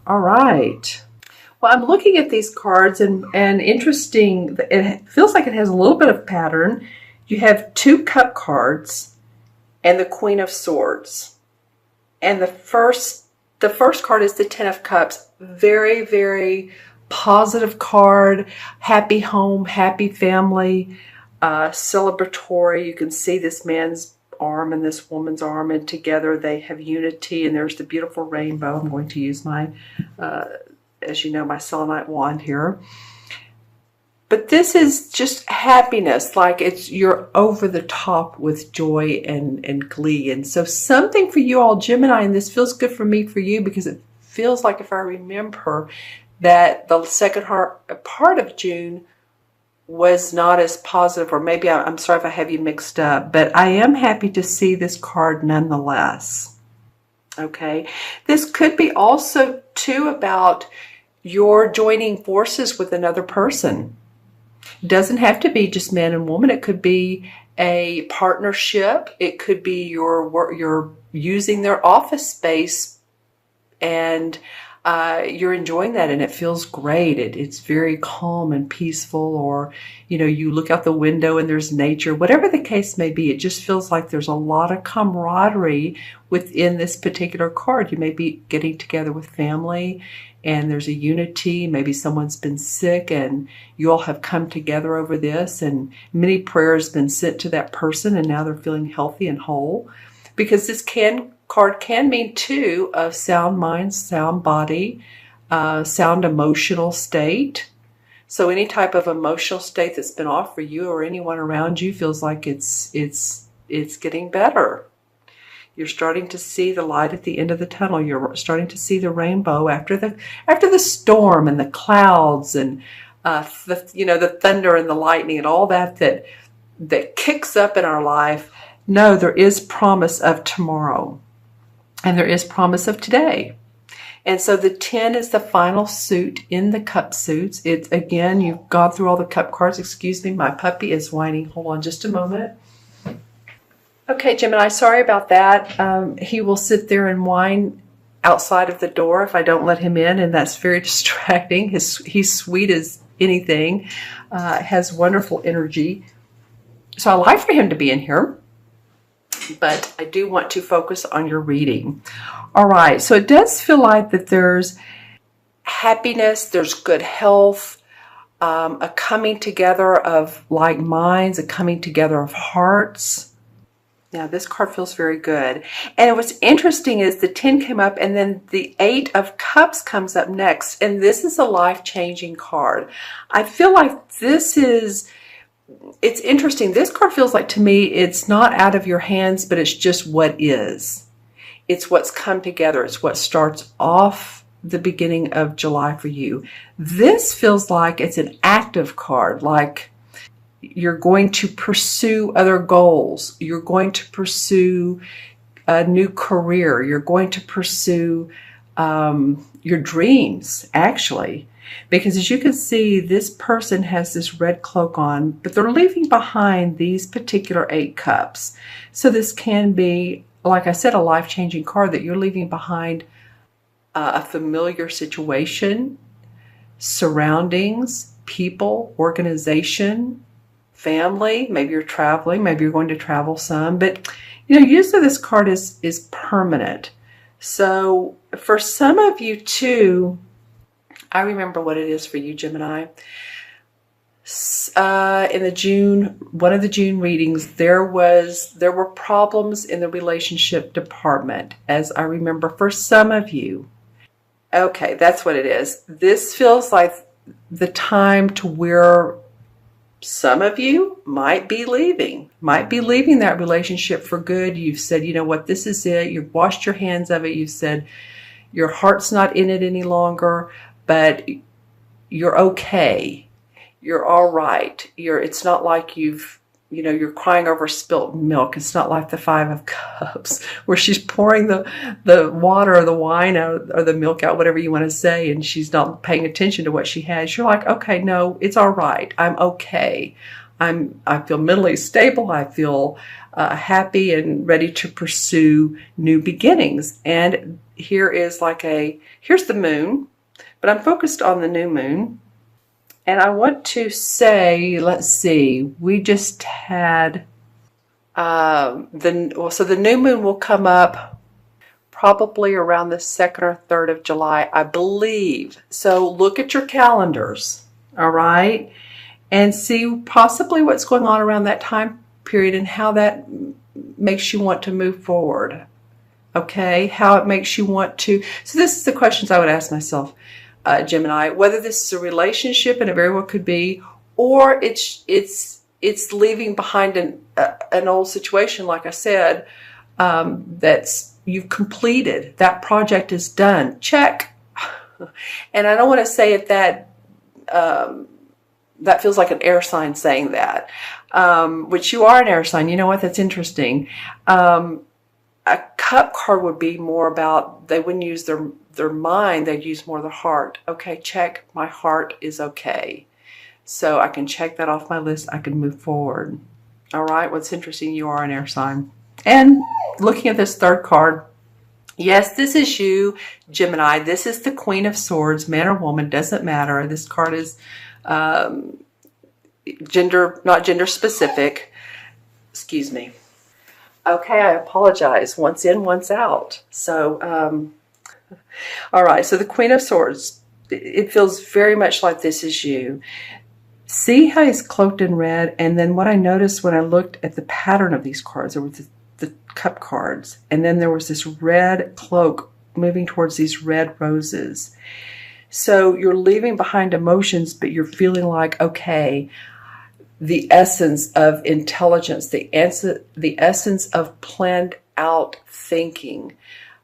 All right. Well, I'm looking at these cards and interesting. It feels like it has a little bit of pattern. You have 2 cup cards and the Queen of Swords. And the first card is the Ten of Cups. Very, very positive card. Happy home, happy family, celebratory. You can see this man's arm and this woman's arm, and together they have unity, and there's the beautiful rainbow. I'm going to use my, as you know, my selenite wand here. But this is just happiness, like you're over the top with joy and glee. And so something for you all, Gemini, and this feels good for me for you because it feels like, if I remember, that the second part of June was not as positive, or maybe I'm sorry if I have you mixed up, but I am happy to see this card nonetheless. Okay, this could be also too about your joining forces with another person. It doesn't have to be just man and woman. It could be a partnership. It could be you're using their office space and you're enjoying that and it feels great. It's very calm and peaceful, or, you know, you look out the window and there's nature. Whatever the case may be, it just feels like there's a lot of camaraderie within this particular card. You may be getting together with family and there's a unity. Maybe someone's been sick and you all have come together over this, and many prayers been sent to that person and now they're feeling healthy and whole. Because this card can mean too of sound mind, sound body, sound emotional state. So any type of emotional state that's been off for you or anyone around you feels like it's getting better. You're starting to see the light at the end of the tunnel. You're starting to see the rainbow after the storm and the clouds and the thunder and the lightning and all that kicks up in our life. No, there is promise of tomorrow. And there is promise of today. And so the 10 is the final suit in the cup suits. It's, again, you've gone through all the cup cards. Excuse me, my puppy is whining. Hold on just a moment. Okay, Gemini, sorry about that. He will sit there and whine outside of the door if I don't let him in, and that's very distracting. He's sweet as anything, has wonderful energy. So I like for him to be in here. But I do want to focus on your reading. All right, so it does feel like that there's happiness, there's good health, a coming together of like minds, a coming together of hearts. Yeah, this card feels very good. And what's interesting is the 10 came up and then the 8 of Cups comes up next. And this is a life-changing card. I feel like it's interesting. This card feels like, to me, it's not out of your hands, but it's just what is. It's what's come together. It's what starts off the beginning of July for you. This feels like it's an active card, like you're going to pursue other goals. You're going to pursue a new career. You're going to pursue your dreams, actually. Because as you can see, this person has this red cloak on, but they're leaving behind these particular 8 cups. So this can be, like I said, a life-changing card, that you're leaving behind a familiar situation, surroundings, people, organization, family. Maybe you're traveling, maybe you're going to travel some, but usually this card is permanent. So for some of you too, I remember what it is for you, Gemini. In one of the June readings, there were problems in the relationship department, as I remember for some of you. Okay, that's what it is. This feels like the time to where some of you might be leaving that relationship for good. You've said, you know what, this is it. You've washed your hands of it. You've said your heart's not in it any longer. But you're okay. You're all right. It's not like you're crying over spilt milk. It's not like the 5 of Cups where she's pouring the water or the wine out or the milk out, whatever you want to say, and she's not paying attention to what she has. You're like, okay, no, it's all right. I'm okay. I feel mentally stable. I feel happy and ready to pursue new beginnings. And here is like here's the moon, but I'm focused on the new moon. And I want to say, let's see, we just had, so the new moon will come up probably around the 2nd or 3rd of July, I believe. So look at your calendars, all right? And see possibly what's going on around that time period and how that makes you want to move forward, okay? How it makes you want to. So this is the questions I would ask myself, Gemini, whether this is a relationship, and it very well could be, or it's leaving behind an old situation, like I said, you've completed. That project is done. Check. And I don't want to say it that that feels like an air sign saying that, which you are an air sign. You know what? That's interesting. A cup card would be more about, they wouldn't use their mind, they'd use more their heart. Okay, check, my heart is okay. So I can check that off my list. I can move forward. All right, what's interesting, you are an air sign. And looking at this third card, yes, this is you, Gemini. This is the Queen of Swords, man or woman, doesn't matter. This card is not gender specific. Excuse me. Okay, I apologize. Once in, once out. So, all right. So the Queen of Swords, it feels very much like this is you. See how he's cloaked in red? And then what I noticed when I looked at the pattern of these cards, there was the cup cards, and then there was this red cloak moving towards these red roses. So you're leaving behind emotions, but you're feeling like, okay, the essence of intelligence, the essence of planned out thinking.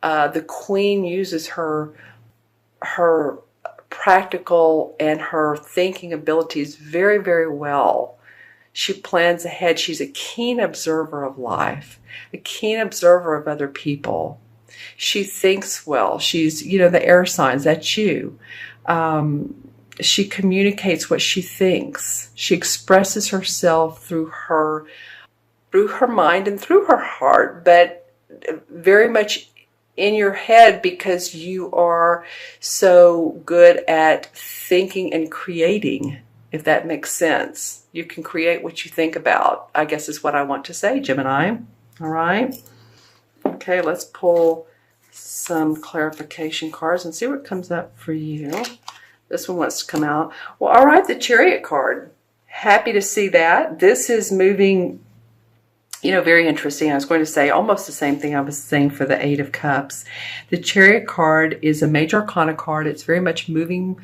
The Queen uses her practical and her thinking abilities very, very well. She plans ahead. She's a keen observer of life, a keen observer of other people. She thinks well. She's, the air signs, that's you. She communicates what she thinks. She expresses herself through her mind and through her heart, but very much in your head, because you are so good at thinking and creating, if that makes sense. You can create what you think about, I guess is what I want to say, Gemini. All right. Okay, let's pull some clarification cards and see what comes up for you. This one wants to come out. Well, all right, the Chariot card. Happy to see that. This is moving, very interesting. I was going to say almost the same thing I was saying for the Eight of Cups. The Chariot card is a major arcana card. It's very much moving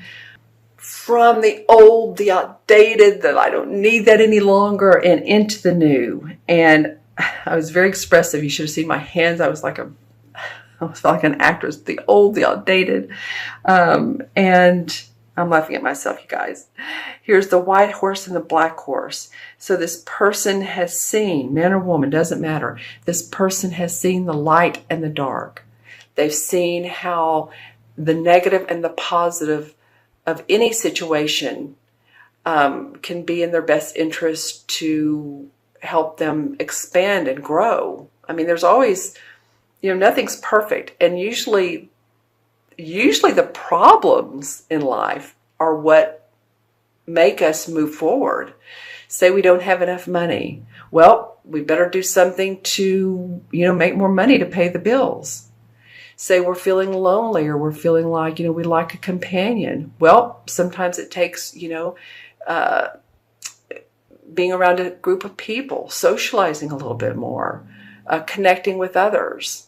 from the old, the outdated, that I don't need that any longer, and into the new. And I was very expressive. You should have seen my hands. I was like an actress. The old, the outdated. And I'm laughing at myself, you guys. Here's the white horse and the black horse. So this person has seen, man or woman, doesn't matter. This person has seen the light and the dark. They've seen how the negative and the positive of any situation can be in their best interest to help them expand and grow. I mean, there's always, nothing's perfect. And usually the problems in life are what make us move forward. Say we don't have enough money. Well, we better do something to, make more money to pay the bills. Say we're feeling lonely, or we're feeling like, we like a companion. Well, sometimes it takes, being around a group of people, socializing a little bit more, connecting with others,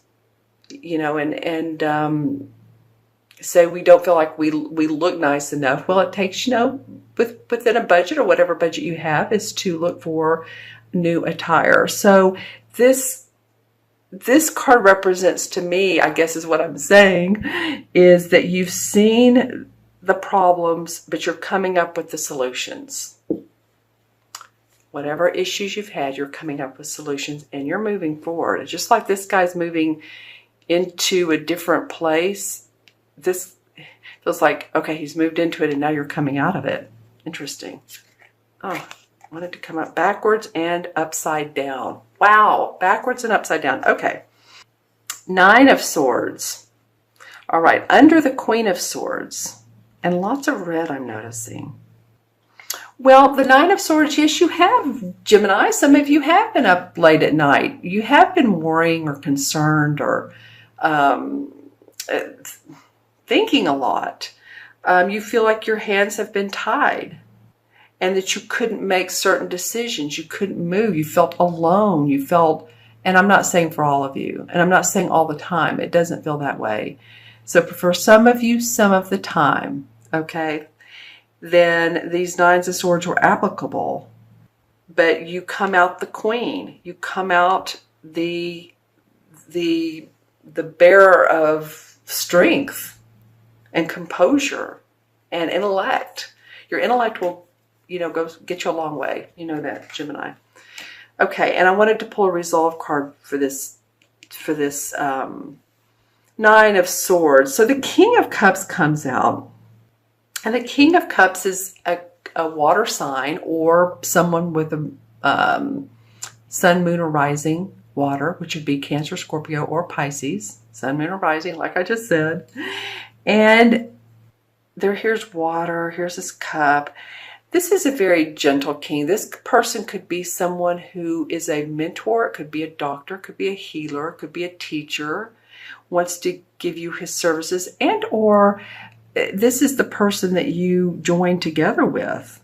say we don't feel like we look nice enough. Well, it takes, within a budget, or whatever budget you have, is to look for new attire. So this card represents, to me, I guess is what I'm saying, is that you've seen the problems, but you're coming up with the solutions. Whatever issues you've had, you're coming up with solutions, and you're moving forward. It's just like this guy's moving into a different place. This feels like, okay, he's moved into it, and now you're coming out of it. Interesting. Oh, I want it to come up backwards and upside down. Wow, backwards and upside down. Okay. Nine of Swords. All right, under the Queen of Swords, and lots of red I'm noticing. Well, the Nine of Swords, yes, you have, Gemini. Some of you have been up late at night. You have been worrying or concerned or thinking a lot. You feel like your hands have been tied and that you couldn't make certain decisions. You couldn't move. You felt alone. You felt, and I'm not saying for all of you, and I'm not saying all the time. It doesn't feel that way. So for some of you, some of the time, okay, then these Nines of Swords were applicable. But you come out the Queen. You come out the bearer of strength and composure and intellect. Your intellect will, go get you a long way. You know that, Gemini. Okay, and I wanted to pull a resolve card for this Nine of Swords. So the King of Cups comes out. And the King of Cups is a water sign or someone with a sun, moon, or rising water, which would be Cancer, Scorpio, or Pisces. Sun, moon, or rising, like I just said. And here's water, here's this cup. This is a very gentle king. This person could be someone who is a mentor. It could be a doctor, it could be a healer, it could be a teacher, wants to give you his services, and or this is the person that you join together with.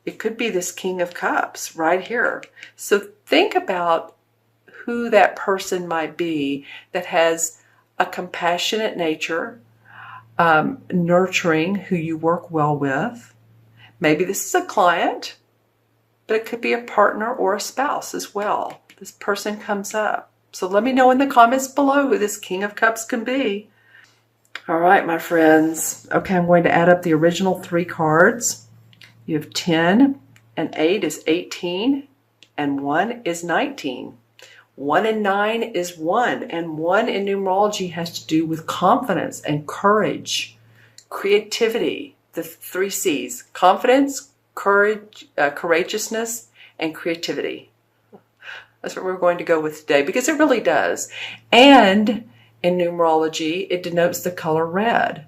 It could be this King of Cups right here. So think about who that person might be that has a compassionate nature, nurturing, who you work well with. Maybe this is a client, but it could be a partner or a spouse as well. This person comes up. So let me know in the comments below who this King of Cups can be. All right, my friends. Okay, I'm going to add up the original 3 cards. You have 10, and 8 is 18, and 1 is 19. 1 and 9 is 1, and 1 in numerology has to do with confidence and courage, creativity, the 3 C's: confidence, courage, courageousness, and creativity. That's what we're going to go with today, because it really does. And in numerology, it denotes the color red.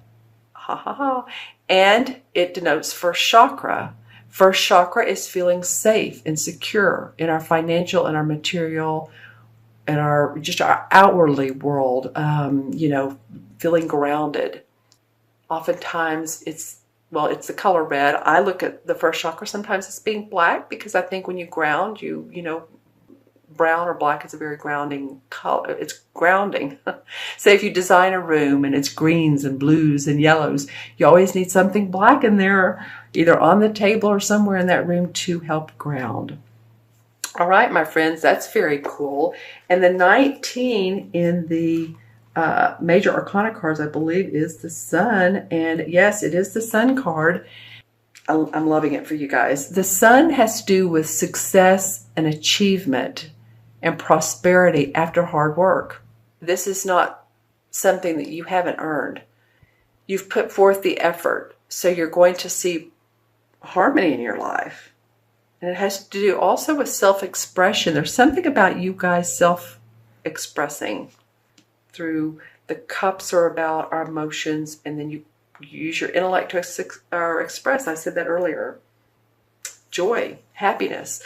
Ha ha ha. And it denotes first chakra. First chakra is feeling safe and secure in our financial and our material and our outwardly world, feeling grounded. Oftentimes it's the color red. I look at the first chakra sometimes as being black, because I think when you ground, brown or black is a very grounding color. It's grounding. Say if you design a room and it's greens and blues and yellows, you always need something black in there, either on the table or somewhere in that room to help ground. All right, my friends, that's very cool. And the 19 in the major arcana cards, I believe, is the Sun. And yes, it is the Sun card. I'm loving it for you guys. The Sun has to do with success and achievement and prosperity after hard work. This is not something that you haven't earned. You've put forth the effort, so you're going to see harmony in your life. And it has to do also with self-expression. There's something about you guys self-expressing through the cups are about our emotions, and then you use your intellect to express. I said that earlier. Joy, happiness.